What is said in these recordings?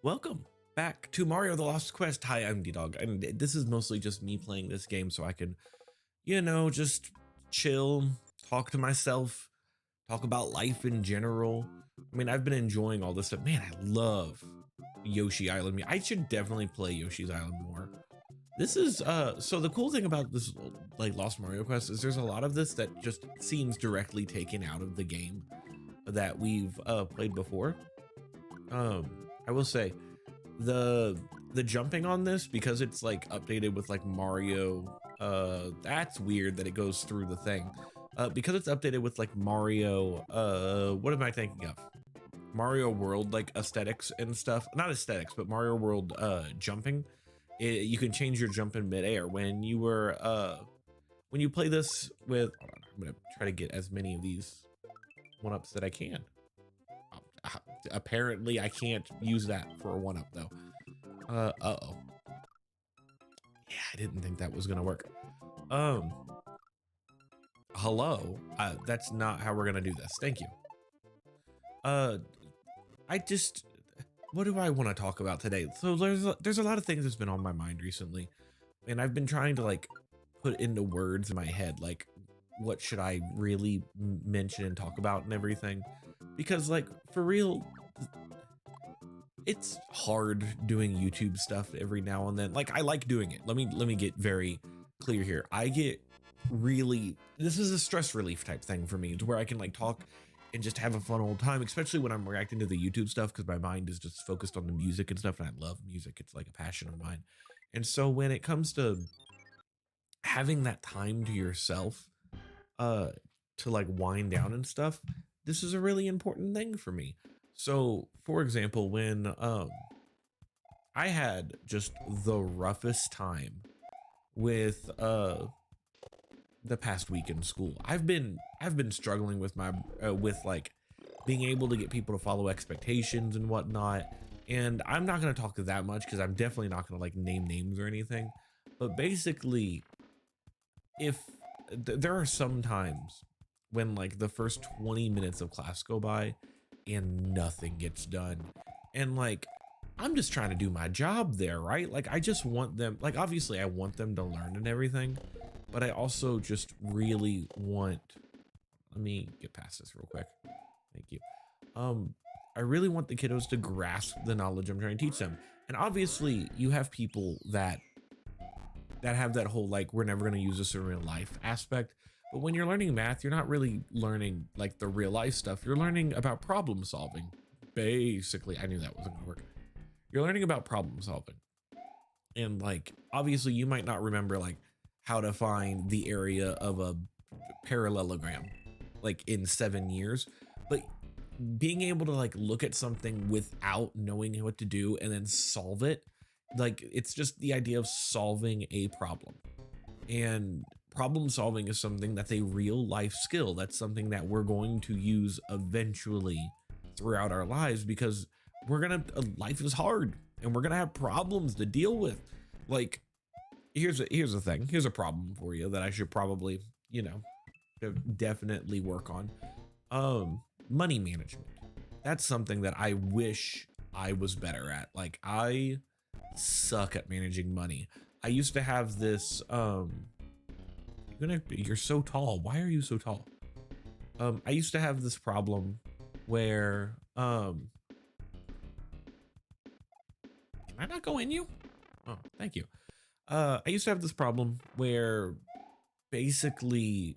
Welcome back to Mario the Lost Quest. Hi, I'm Ddog, and this is mostly just me playing this game so I can, just chill, talk to myself, talk about life in general. I mean, I've been enjoying all this stuff. Man, I love Yoshi Island. I should definitely play Yoshi's Island more. This is so the cool thing about this like Lost Mario Quest is there's a lot of this that just seems directly taken out of the game that we've played before. I will say the jumping on this, because it's like updated with like Mario, that's weird that it goes through the thing. Because it's updated with like Mario, what am I thinking of? Mario World like aesthetics and stuff. Not aesthetics, but Mario World jumping. You can change your jump in midair. When you play this with, hold on, I'm gonna try to get as many of these one-ups that I can. Apparently I can't use that for a one-up though. Uh-oh. Yeah, I didn't think that was gonna work. Hello. That's not how we're gonna do this. Thank you. What do I want to talk about today? So there's a lot of things that's been on my mind recently, and I've been trying to like put into words in my head, like what should I really mention and talk about and everything, because like for real, it's hard doing YouTube stuff every now and then. Like I like doing it. Let me get very clear here. This is a stress relief type thing for me, to where I can like talk and just have a fun old time, especially when I'm reacting to the YouTube stuff, because my mind is just focused on the music and stuff, and I love music. It's like a passion of mine. And so when it comes to having that time to yourself, to like wind down and stuff, this is a really important thing for me. So for example, when I had just the roughest time with the past week in school. I've been struggling with my with like being able to get people to follow expectations and whatnot. And I'm not going to talk that much because I'm definitely not going to like name names or anything. But basically, if there are some times when like the first 20 minutes of class go by and nothing gets done, and like I'm just trying to do my job there, right? Like I just want them, like obviously I want them to learn and everything, but I also just really want, let me get past this real quick. Thank you. I really want the kiddos to grasp the knowledge I'm trying to teach them. And obviously you have people that have that whole, like, we're never going to use this in real life aspect. But when you're learning math, you're not really learning like the real life stuff. You're learning about problem solving. Basically, I knew that wasn't gonna work. You're learning about problem solving. And like, obviously you might not remember like how to find the area of a parallelogram like in 7 years, but being able to like look at something without knowing what to do and then solve it, like it's just the idea of solving a problem. And problem solving is something that's a real life skill. That's something that we're going to use eventually throughout our lives, because life is hard and we're gonna have problems to deal with. Like here's a thing. Here's a problem for you that I should probably, definitely work on. Money management. That's something that I wish I was better at. Like I suck at managing money. I used to have this, you're so tall. Why are you so tall? I used to have this problem where, can I not go in you? Oh, thank you. I used to have this problem where basically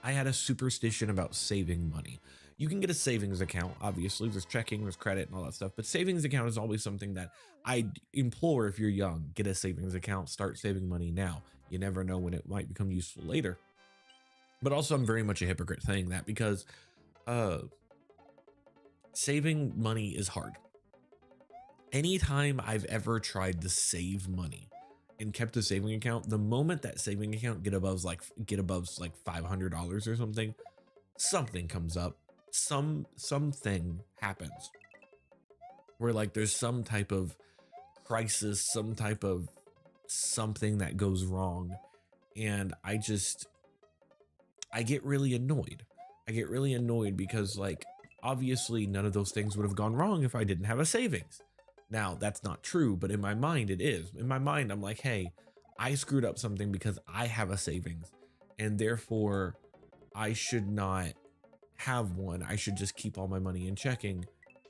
I had a superstition about saving money. You can get a savings account, obviously. There's checking, there's credit and all that stuff, but savings account is always something that I implore. If you're young, get a savings account, start saving money now. You never know when it might become useful later. But also I'm very much a hypocrite saying that, because saving money is hard. Anytime I've ever tried to save money and kept a saving account, the moment that saving account get above like $500 or something comes up, something happens where like there's some type of crisis, some type of something that goes wrong, and I get really annoyed. I get really annoyed because like obviously none of those things would have gone wrong if I didn't have a savings. Now, that's not true, but in my mind, it is. In my mind, I'm like, hey, I screwed up something because I have a savings, and therefore I should not have one. I should just keep all my money in checking.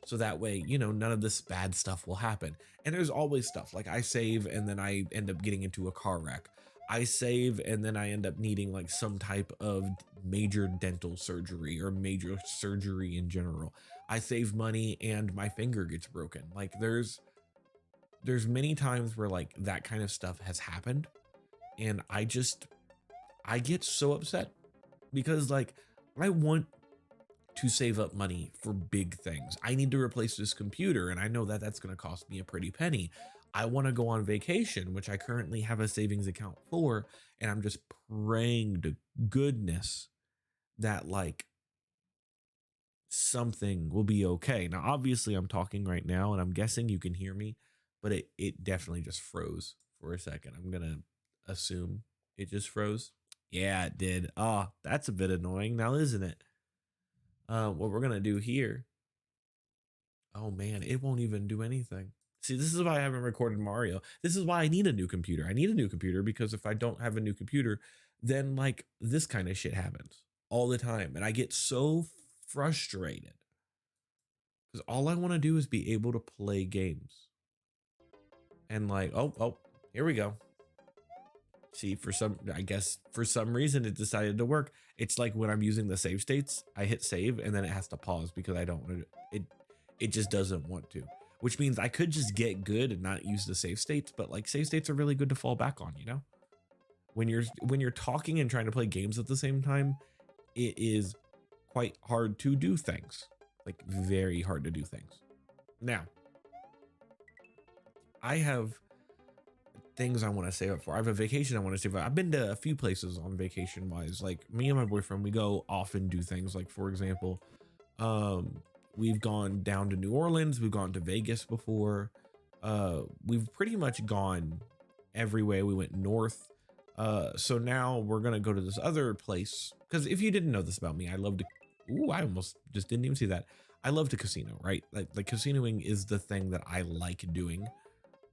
So that way, none of this bad stuff will happen. And there's always stuff like I save and then I end up getting into a car wreck. I save and then I end up needing like some type of major dental surgery or major surgery in general. I save money and my finger gets broken. Like there's many times where like that kind of stuff has happened, and I get so upset because like I want to save up money for big things. I need to replace this computer, and I know that that's going to cost me a pretty penny. I want to go on vacation, which I currently have a savings account for, and I'm just praying to goodness that like something will be okay. Now, obviously, I'm talking right now, and I'm guessing you can hear me, but it definitely just froze for a second. I'm gonna assume it just froze. Yeah, it did. Ah, that's a bit annoying now, isn't it? What we're gonna do here. Oh man, it won't even do anything. See, this is why I haven't recorded Mario. This is why I need a new computer. I need a new computer because if I don't have a new computer, then like this kind of shit happens all the time. And I get so frustrated because all I want to do is be able to play games. And like, oh, here we go. See, I guess for some reason it decided to work. It's like when I'm using the save states, I hit save and then it has to pause because I don't want to, it just doesn't want to, which means I could just get good and not use the save states, but like save states are really good to fall back on, when you're talking and trying to play games at the same time, it is quite hard to do things, like very hard to do things. Now, I have things I want to save up for. I have a vacation I want to save up. I've been to a few places on vacation wise. Like me and my boyfriend, we go off and do things. Like for example, we've gone down to New Orleans. We've gone to Vegas before. We've pretty much gone every way. We went north. So now we're gonna go to this other place. Because if you didn't know this about me, I love to. Ooh, I almost just didn't even see that. I love to casino, right? Like casinoing is the thing that I like doing.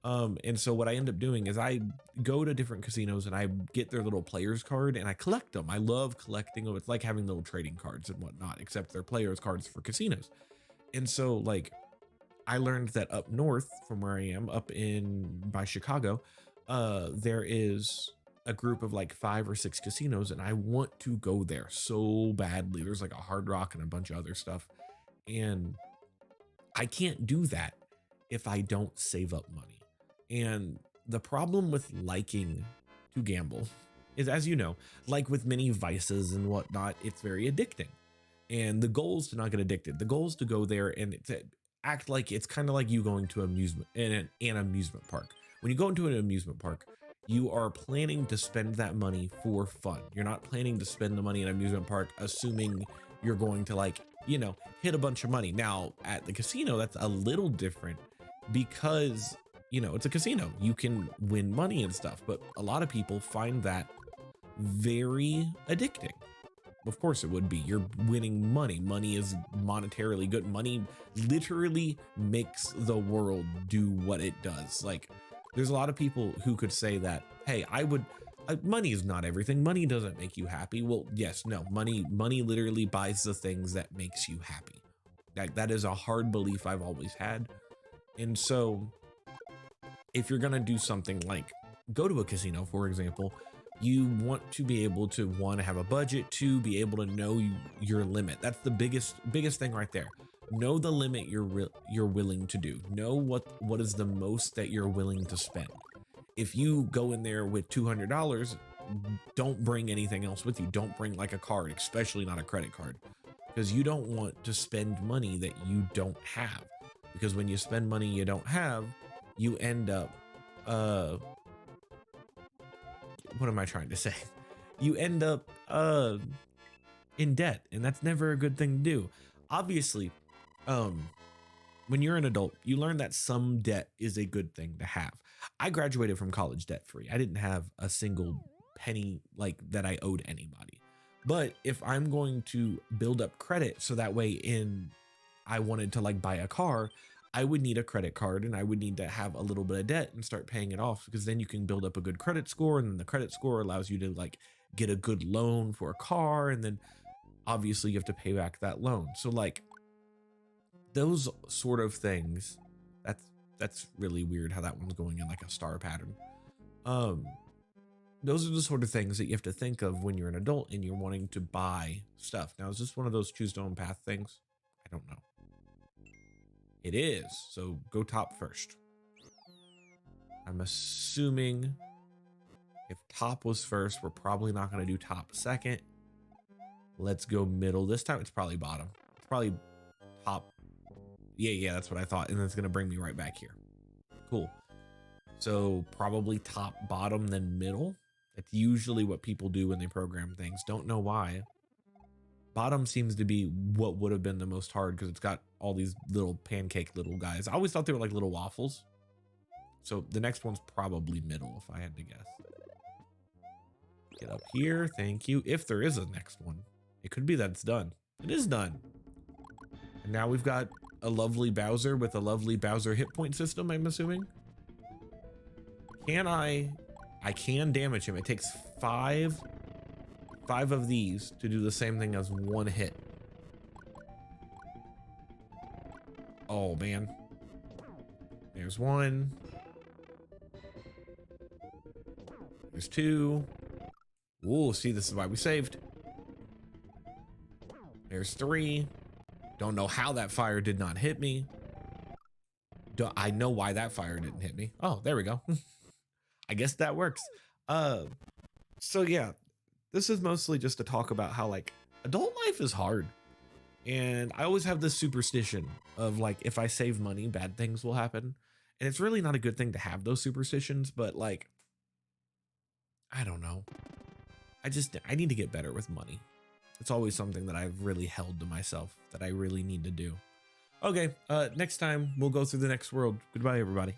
And so what I end up doing is I go to different casinos and I get their little players card and I collect them. I love collecting them. It's like having little trading cards and whatnot, except they're players cards for casinos. And so like I learned that up north from where I am, up in by Chicago, there is a group of like 5 or 6 casinos, and I want to go there so badly. There's like a Hard Rock and a bunch of other stuff, and I can't do that if I don't save up money. And the problem with liking to gamble is, as you know, like with many vices and whatnot, it's very addicting. And the goal is to not get addicted. The goal is to go there and to act like it's kind of like you going to an amusement park. When you go into an amusement park, you are planning to spend that money for fun. You're not planning to spend the money in an amusement park assuming you're going to like, hit a bunch of money. Now at the casino, that's a little different because it's a casino. You can win money and stuff, but a lot of people find that very addicting. Of course it would be. You're winning money. Money is monetarily good. Money literally makes the world do what it does. Like there's a lot of people who could say that, hey, money is not everything. Money doesn't make you happy. Well, yes, no, money literally buys the things that makes you happy. That is a hard belief I've always had. And so if you're going to do something like go to a casino, for example, you want to be able to, one, have a budget, two, be able to know your limit. That's the biggest thing right there. Know the limit you're willing to do. Know what is the most that you're willing to spend. If you go in there with $200, don't bring anything else with you. Don't bring like a card, especially not a credit card, because you don't want to spend money that you don't have. Because when you spend money you don't have, you end up, what am I trying to say? You end up in debt, and that's never a good thing to do. Obviously, when you're an adult, you learn that some debt is a good thing to have. I graduated from college debt free. I didn't have a single penny like that I owed anybody. But if I'm going to build up credit so that way I wanted to like buy a car, I would need a credit card and I would need to have a little bit of debt and start paying it off, because then you can build up a good credit score, and then the credit score allows you to like get a good loan for a car, and then obviously you have to pay back that loan. So like those sort of things, that's really weird how that one's going in like a star pattern. Those are the sort of things that you have to think of when you're an adult and you're wanting to buy stuff. Now, is this one of those choose to own path things? I don't know. It is, so go top first. I'm assuming if top was first, we're probably not going to do top second. Let's go middle. This time it's probably bottom. It's probably top. Yeah, that's what I thought. And it's going to bring me right back here. Cool. So probably top, bottom, then middle. That's usually what people do when they program things. Don't know why. Bottom seems to be what would have been the most hard, because it's got all these little pancake little guys. I always thought they were like little waffles. So the next one's probably middle, if I had to guess. Get up here. Thank you. If there is a next one, it could be that it's done. It is done. And now we've got a lovely Bowser with a lovely Bowser hit point system, I'm assuming. Can I can damage him. It takes five of these to do the same thing as one hit. Oh man. There's one. There's two. Ooh, see, this is why we saved. There's three. Don't know how that fire did not hit me. I know why that fire didn't hit me. Oh, there we go. I guess that works. So yeah, this is mostly just to talk about how like adult life is hard. And I always have this superstition of like, if I save money, bad things will happen. And it's really not a good thing to have those superstitions, but like, I don't know. I need to get better with money. It's always something that I've really held to myself that I really need to do. Okay, next time we'll go through the next world. Goodbye, everybody.